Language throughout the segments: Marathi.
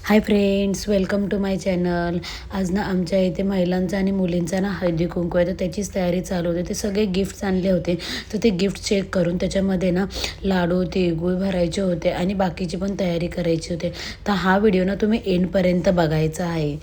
High friends, welcome to my channel. आज ना आमच्या इथे महिलांचा आणि मुलींचा ना हळदी कुंकू आहे, तर त्याचीच तयारी चालू होती. ते सगळे गिफ्ट्स आणले होते, तर ते गिफ्ट चेक करून त्याच्यामध्ये ना लाडू तिळगुळ भरायचे होते आणि बाकीची पण तयारी करायची होते. तर हा व्हिडिओ ना तुम्ही एंडपर्यंत बघायचा आहे.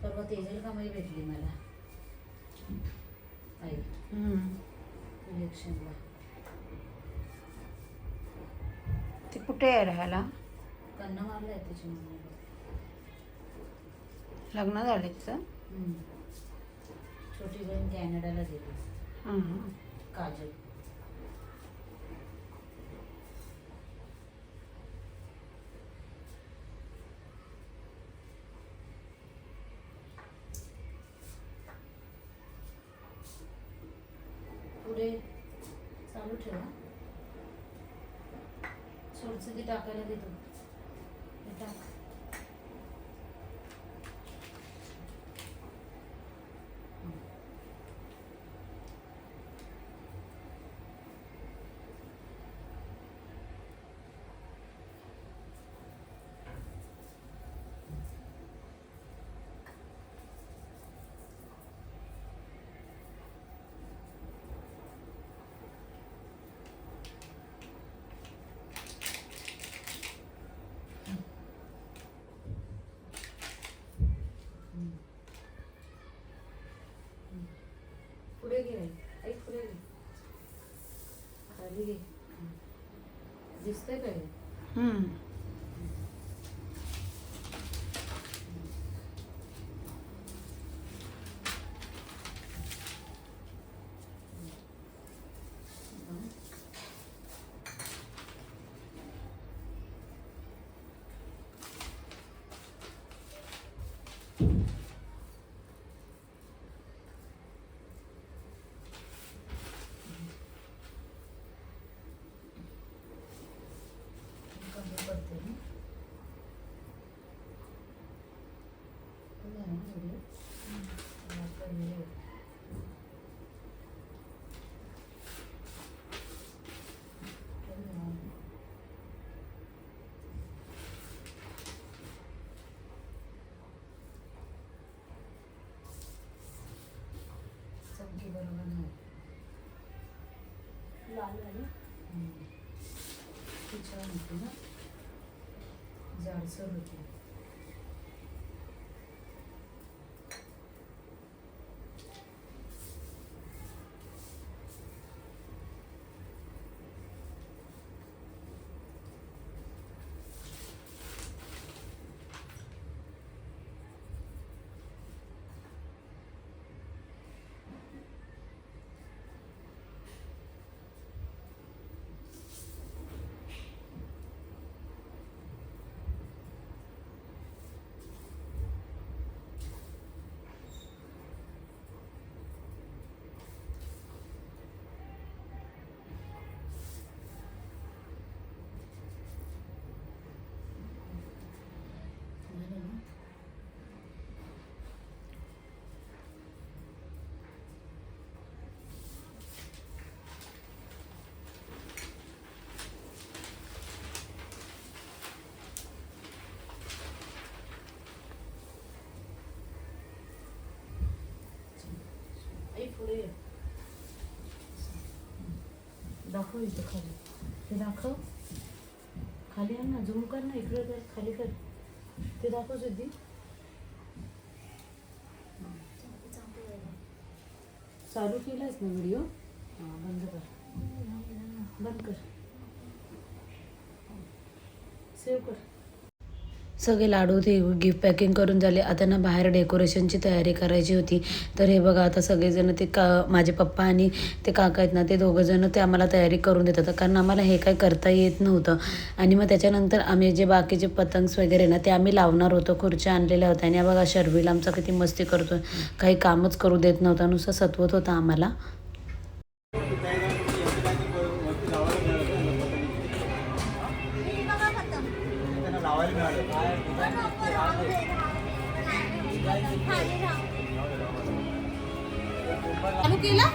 परवा तेजल कामाई भेटली मला आई इलेक्शनला. ते कुठे आहे राहायला? कन्ना मारलाय त्याची मम्मी. लग्न झाले तिचं? छोटी बहीण कॅनडाला गेली, काजल. पुढे चालू ठेवा. सोडचं ते टाकायला देतो, ते टाक. पुढे घे आई, पुढे घे, खाली घे. दिसतंय काय? चमकी बरोबर नाही लाल झाली. ती छान होती ना, जाडसर होती. पुढे दाखव, इथं खाली ते दाखव. खाली आण ना, झूम कर ना, इकडे कर, खाली कर, ते दाखव सिद्धी. चालू केलायस ना व्हिडिओ? हां, बंद कर, बंद कर, सेव्ह कर. सगळे लाडू ते गिफ्ट पॅकिंग करून झाले. आता ना बाहेर डेकोरेशनची तयारी करायची होती. तर हे बघा आता सगळेजण ते माझे पप्पा आणि ते काका आहेत ना, ते दोघंजणं ते आम्हाला तयारी करून देतात, कारण आम्हाला हे काय करता येत नव्हतं. आणि मग त्याच्यानंतर आम्ही जे बाकीचे पतंग्स वगैरे ना ते आम्ही लावणार होतो. खुर्च्या आणलेल्या होत्या आणि बघा शर्विल आमचा किती मस्ती करतो, काही कामच करू देत नव्हता, नुसतं सतवत होता आम्हाला. चालू केला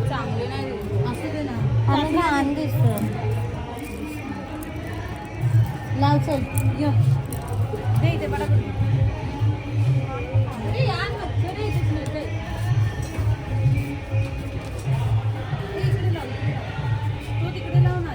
चांगले नाही असू दे ना. आणि लहान दिसत लाव चल ये दे इथे बरोबर. अरे यार मच्छर आहे इथे रे. इकडे लाव तो तिकडे लाव ना.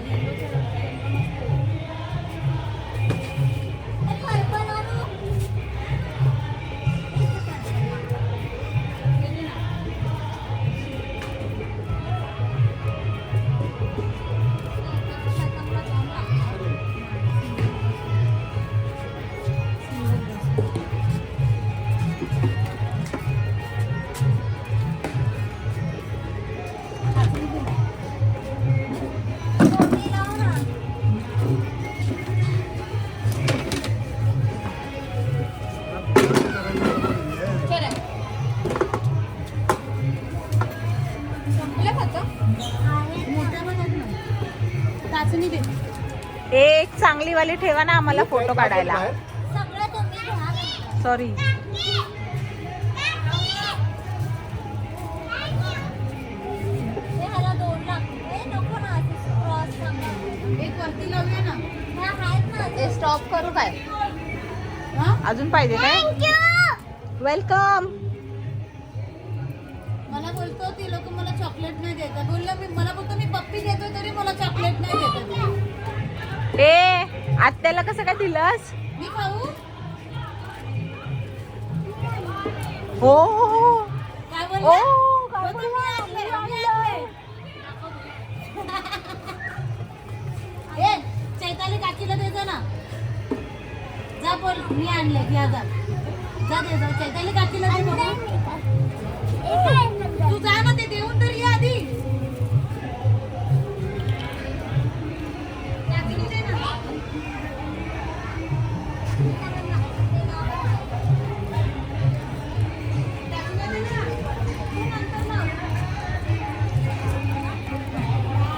एक चांगली वाली ठेवा ना आम्हाला फोटो काढायला. सॉरी. एक वरती लावूया ना. स्टॉप करू काय? अजून पाहिजे काय? वेलकम. मला बोलतो ती लोक मला चॉकलेट नाही देतात. बोललं मी मला बोलतो मी पप्पी देतोय तरी मला चॉकलेट नाही देतात. ए आत्याला कसं काय दिलंस? मी खाऊ हो काय ओ बोलला? काय बोलतो मी आणलंय. ए चैताली काकीला द्यायचं ना. जा बोल मी आणले घ्या जा जा दे जा चैताली काकीला दे बघू. तू जा ना ते देऊन तर ये आधी. काकीला दे ना.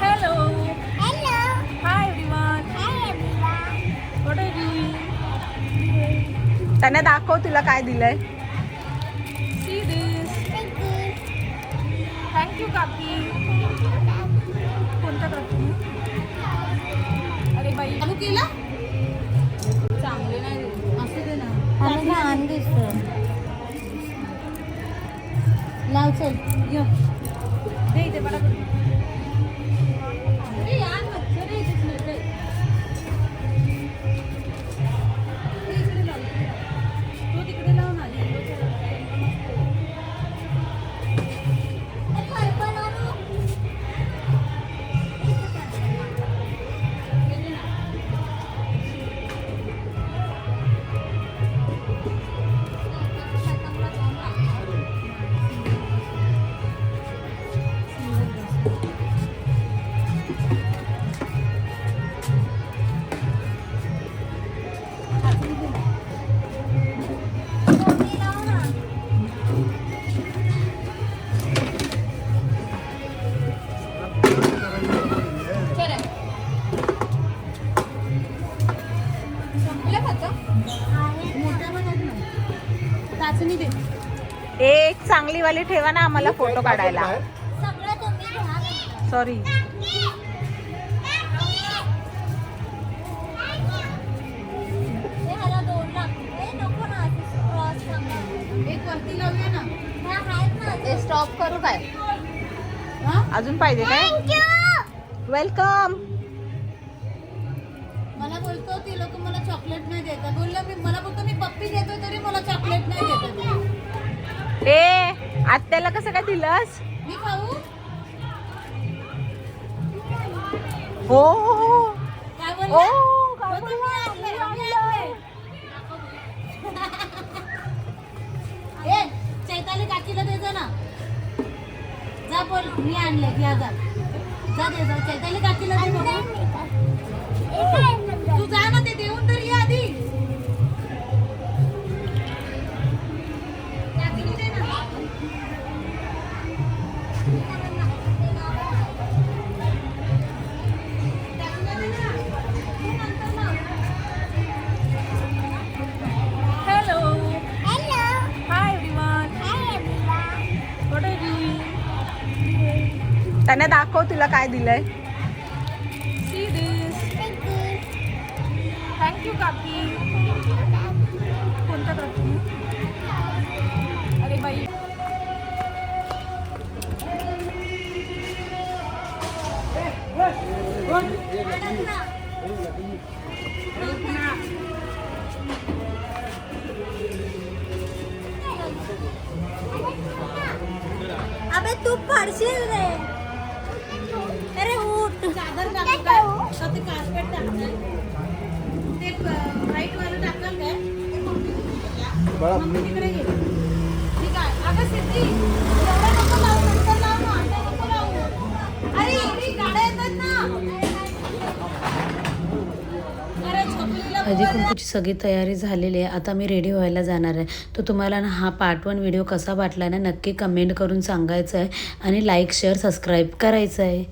Hello hi everyone. What are you? त्यांना दाखव तुला काय दिलंय. See this. थँक्यू काकी. कोणत्या काकी? अरे बाई चालू केला चांगले नाही असू दे ना. आणि लहान दिसत लाव चल ये दे इथे बरोबर. अरे यार मच्छर आहे इथे रे. इकडे लाव तो तिकडे लाव ना. चाचणी दे. एक चांगली वाली ठेवा ना आम्हाला फोटो काढायला. सॉरी. एक वरती लावूया ना. स्टॉप करू काय? हा अजून पाहिजे काय? वेलकम. मला बोलतो ती लोक मला चॉकलेट नाही देतात. बोललं मी मला बोलतो मी पप्पी देतोय तरी मला चॉकलेट नाही देतात. ए आत्याला कसं असं काय दिलंस? मी खाऊ हो काय ओ बोलला काय मी आणलंय, मी आणलंय. ए चैताली काकीला दे जा ना. जा बोल मी आणलंय घ्या जा. जा दे जा चैताली काकीला दे बघू. तू जा ना ते देऊन तर ये आधी. काकीला दे ना. Hello hi everyone what are you? त्यांना दाखव तुला काय दिलंय. See this. थँक्यू काकी. कोणता काकी? अरे बाई अबे तू पडशील रे. अरे उठ चादर टाकू काय तर ते कार्पेट टाकलं ते व्हाईट वालं टाकलं काय मग तिकडे घे. ठीक आहे अगं सिद्धी एवढं नको लावू नंतर लाव ना आता नको लावू. अरे एवढी गाड्या येतात ना. अरे झोपलेला हळदी कुंकूची सगळी तयारी झालेली आहे. आता मी रेडी व्हायला जाणार आहे. तो तुम्हाला ना हा पार्ट 1 व्हिडिओ कसा वाटला ना नक्की कमेंट करून सांगायचं आहे आणि लाईक शेअर सबस्क्राईब करायचं आहे.